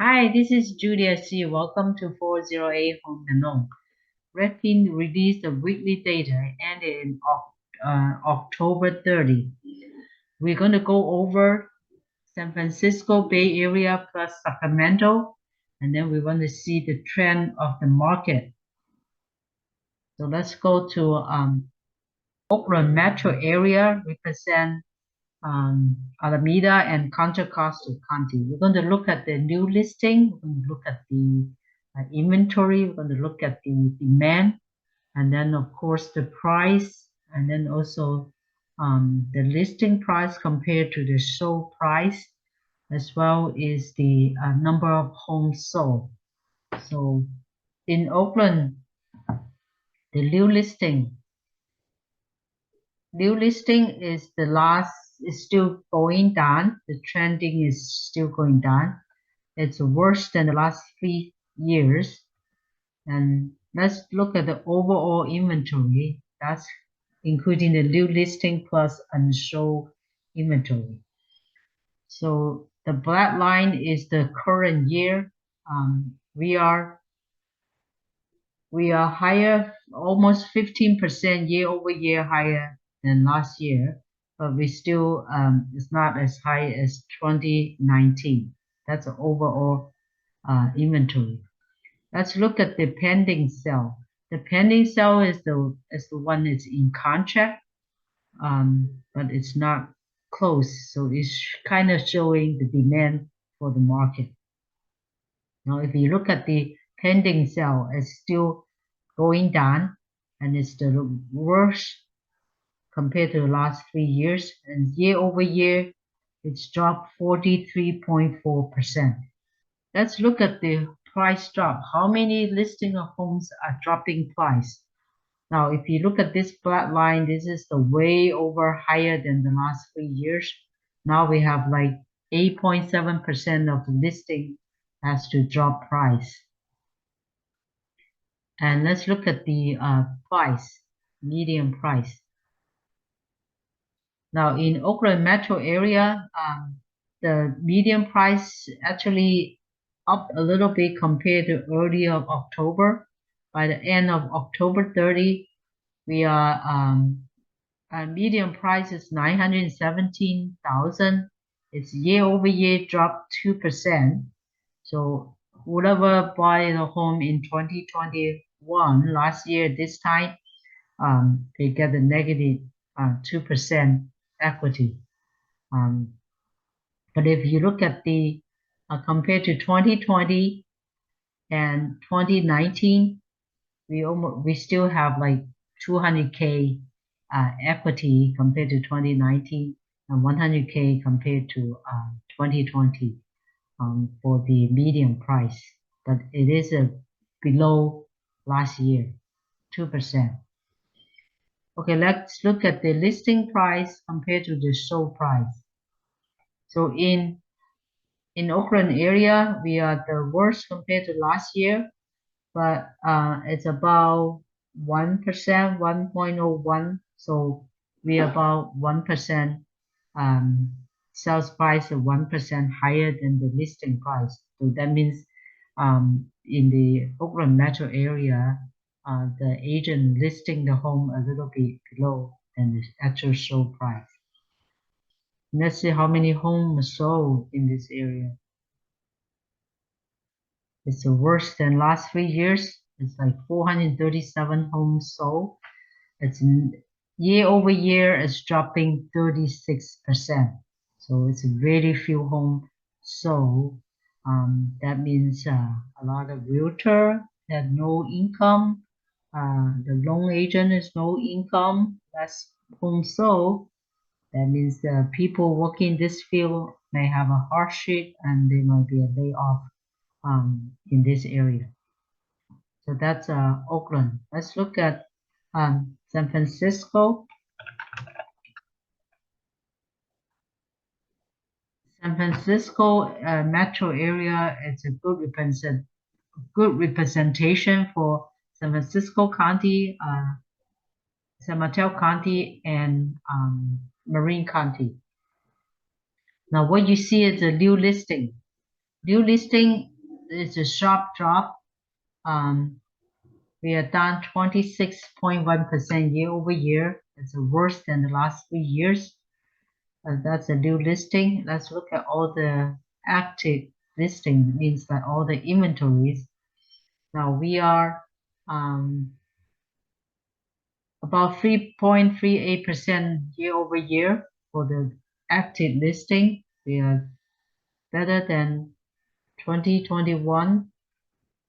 Hi, this is Julia C. Welcome to 408 Home Alone. Redfin released the weekly data ended in October 30. We're going to go over San Francisco Bay Area plus Sacramento, and then we want to see the trend of the market. So let's go to Oakland metro area, represent Alameda and Contra Costa County. We're going to look at the new listing. We're going to look at the inventory. We're going to look at the demand, and then of course the price, and then also the listing price compared to the sold price, as well as the number of homes sold. So in Oakland, the new listing is still going down. The trending is still going down. It's worse than the last 3 years. And let's look at the overall inventory. That's including the new listing plus unsold inventory. So the black line is the current year. We are higher, almost 15% year over year higher than last year, but we still it's not as high as 2019. That's the overall inventory. Let's look at the pending sale. The pending sale is the one that's in contract, but it's not closed, so it's kind of showing the demand for the market. Now, if you look at the pending sale, it's still going down, and it's the worst compared to the last 3 years. And year over year, it's dropped 43.4%. Let's look at the price drop. How many listing of homes are dropping price? Now, if you look at this black line, this is the way over higher than the last 3 years. Now we have like 8.7% of the listing has to drop price. And let's look at the price, median price. Now in Oakland metro area, the median price actually up a little bit compared to early of October. By the end of October 30, we are our median price is 917,000. It's year over year dropped 2%. So whoever bought a home in 2021 last year this time, they get a negative 2% equity. But if you look at the compared to 2020 and 2019, we still have like 200K equity compared to 2019 and 100K compared to 2020 for the median price, but it is below last year, 2%. Okay, let's look at the listing price compared to the sold price. So in Oakland area, we are the worst compared to last year, but it's about 1%, 1.01. So we are about 1% sales price of 1% higher than the listing price. So that means in the Oakland metro area, the agent listing the home a little bit below than the actual sold price. Let's see how many homes sold in this area. It's worse than last 3 years. It's like 437 homes sold. It's year over year, it's dropping 36%. So it's very few homes sold. That means a lot of realtor have no income. The loan agent has no income. Less homes sold. That means the people working this field may have a hardship and there might be a layoff in this area. So that's Oakland. Let's look at San Francisco. San Francisco metro area is a good representation for San Francisco County, San Mateo County, and Marin County. Now, what you see is a new listing. New listing it's a sharp drop. We are down 26.1% year over year. It's worse than the last 3 years. That's a new listing. Let's look at all the active listing, means that all the inventories. Now we are about 3.38% year over year for the active listing. We are better than 2021,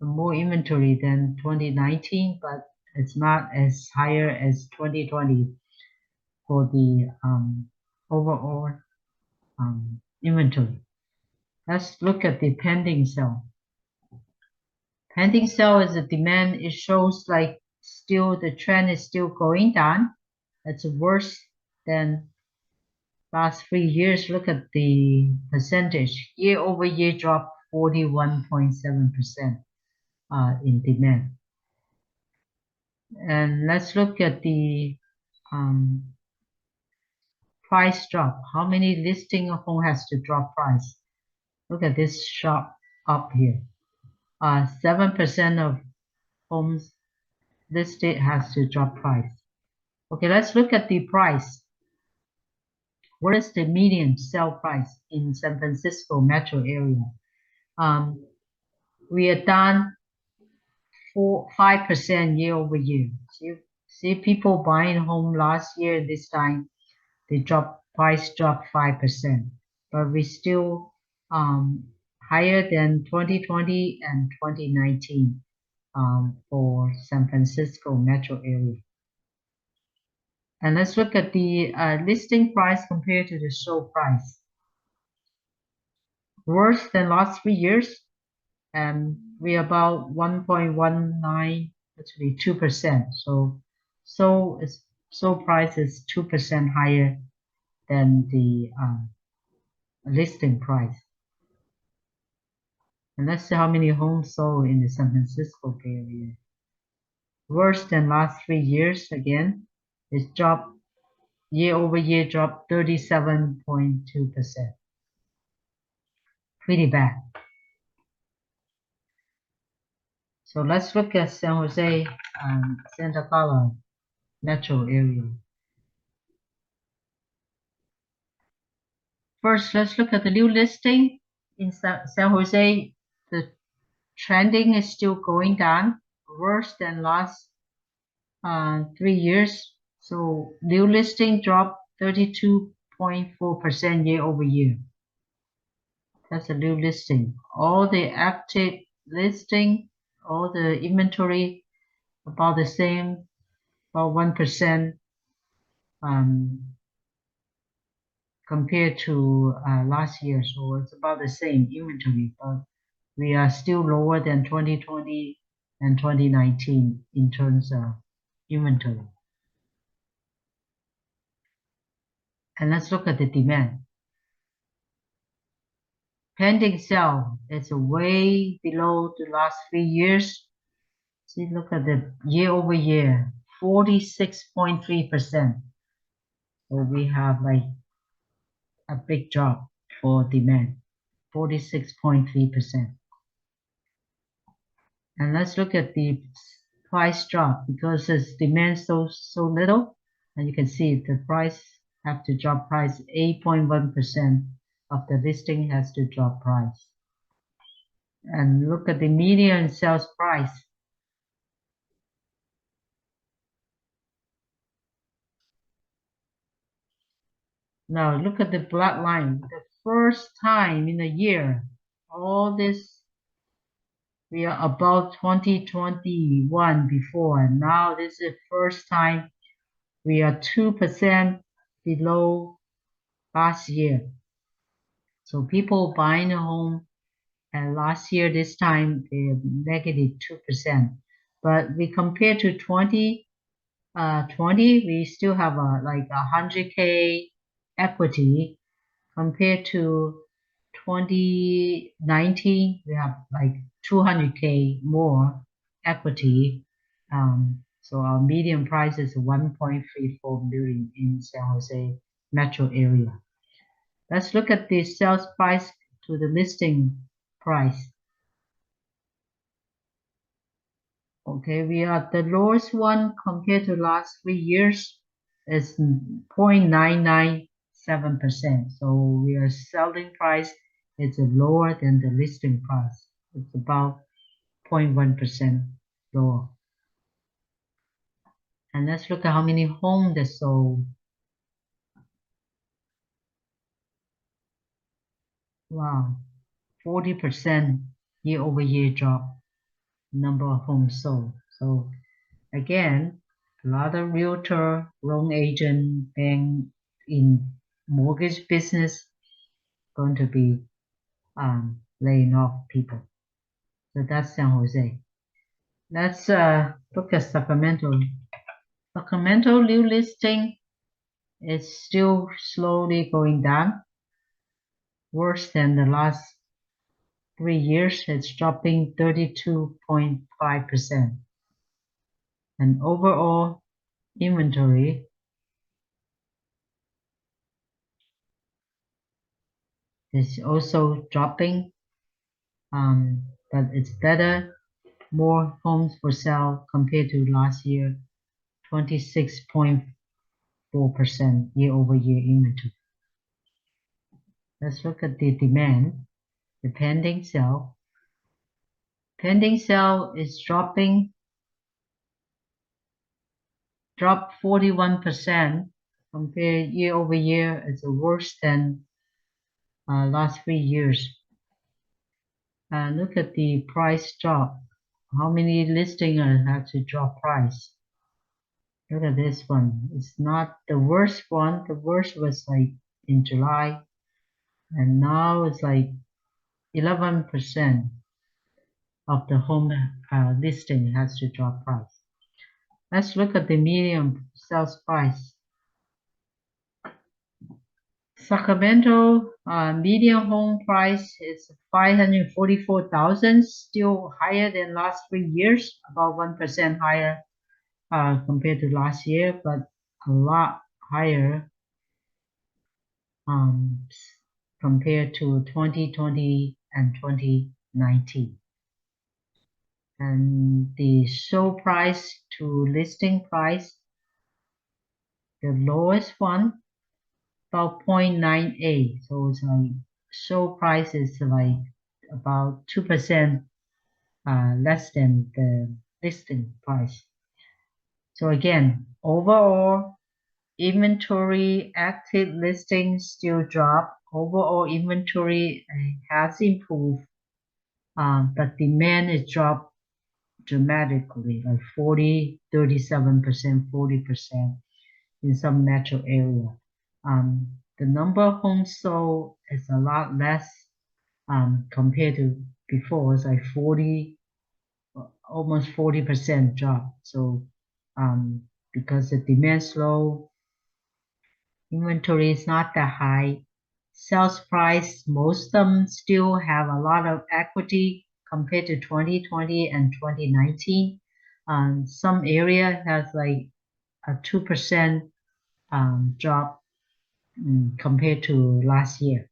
more inventory than 2019, but it's not as higher as 2020 for the overall inventory. Let's look at the pending sale. Pending sale is the demand. It shows like still the trend is still going down. It's worse than last 3 years. Look at the percentage. Year over year dropped 41.7% in demand. And let's look at the price drop. How many listing of home has to drop price? Look at this sharp up here. 7% of homes listed has to drop price. Okay, let's look at the price. What is the median sale price in San Francisco metro area? We are down 5% year over year. See people buying home last year, this time the price dropped 5%, but we still higher than 2020 and 2019 for San Francisco metro area. And let's look at the listing price compared to the sold price. Worse than last 3 years, and we're about 1.19, actually 2%. So price is 2% higher than the listing price. And let's see how many homes sold in the San Francisco area. Worse than last 3 years again. It's dropped year over year, dropped 37.2%. Pretty bad. So let's look at San Jose and Santa Clara metro area. First, let's look at the new listing in San Jose. The trending is still going down, worse than last 3 years. So new listing dropped 32.4% year over year. That's a new listing. All the active listing, all the inventory, about the same, about 1% compared to last year. So it's about the same inventory, but we are still lower than 2020 and 2019 in terms of inventory. And let's look at the demand. Pending sale is way below the last 3 years. See, look at the year over year, 46.3%. So we have like a big drop for demand, 46.3%. And let's look at the price drop, because it's demand so little, and you can see the price have to drop price. 8.1% of the listing has to drop price. And look at the median sales price. Now look at the black line. The first time in a year, all this, we are above 2021 before, and now this is the first time we are 2% below last year. So people buying a home, and last year this time they're negative 2%. But we compare to 2020, we still have like 100K equity. Compared to 2019, we have like 200K more equity. So our median price is 1.34 million in San Jose metro area. Let's look at the sales price to the listing price. Okay, we are the lowest one compared to last 3 years is 0.997%. So we are selling price is lower than the listing price. It's about 0.1% lower. And let's look at how many homes that sold. Wow, 40% year-over-year drop number of homes sold. So again, a lot of realtor, loan agent, bank in mortgage business going to be laying off people. So that's San Jose. Let's look at Sacramento. Sacramento new listing is still slowly going down, worse than the last 3 years. It's dropping 32.5%. And overall inventory is also dropping, but it's better, more homes for sale compared to last year, 26.4% year-over-year inventory. Let's look at the demand. The pending sale. Pending sale is dropped 41% compared year-over-year. It's worse than last 3 years. Look at the price drop. How many listings have to drop price? Look at this one. It's not the worst one. The worst was like in July, and now it's like 11% of the home listing has to drop price. Let's look at the median sales price. Sacramento median home price is 544,000, still higher than last 3 years, about 1% higher compared to last year, but a lot higher compared to 2020 and 2019. And the sold price to listing price, the lowest one, about 0.98. So it's like sold price is like about 2% less than the listing price. So again, overall inventory active listings still drop. Overall inventory has improved, but demand is dropped dramatically, like 40, 37%, 40% in some metro area. The number of homes sold is a lot less compared to before. It's like 40, almost 40% drop. So because the demand slow, inventory is not that high. Sales price, most of them still have a lot of equity compared to 2020 and 2019. Some area has like a 2% drop compared to last year.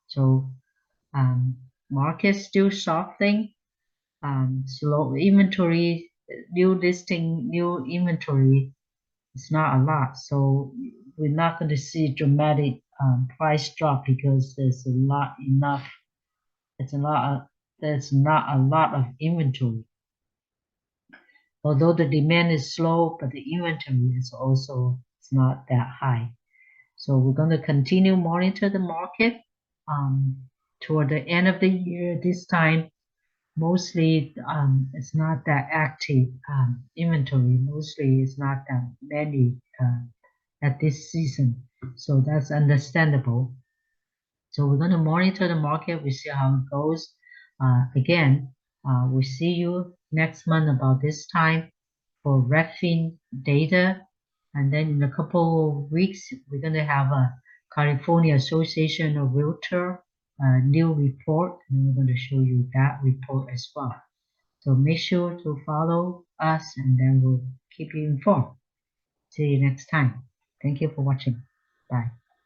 So market still softening. Slow inventory, new listing, new inventory is not a lot. So we're not going to see dramatic price drop because there's not a lot of inventory. Although the demand is slow, but the inventory is also not that high. So we're going to continue monitor the market toward the end of the year. This time, mostly it's not that active inventory. Mostly it's not that many at this season. So that's understandable. So we're going to monitor the market. We see how it goes. Again, we'll see you next month about this time for Redfin data. And then in a couple of weeks, we're going to have a California Association of Realtor new report. And we're going to show you that report as well. So make sure to follow us and then we'll keep you informed. See you next time. Thank you for watching. Bye.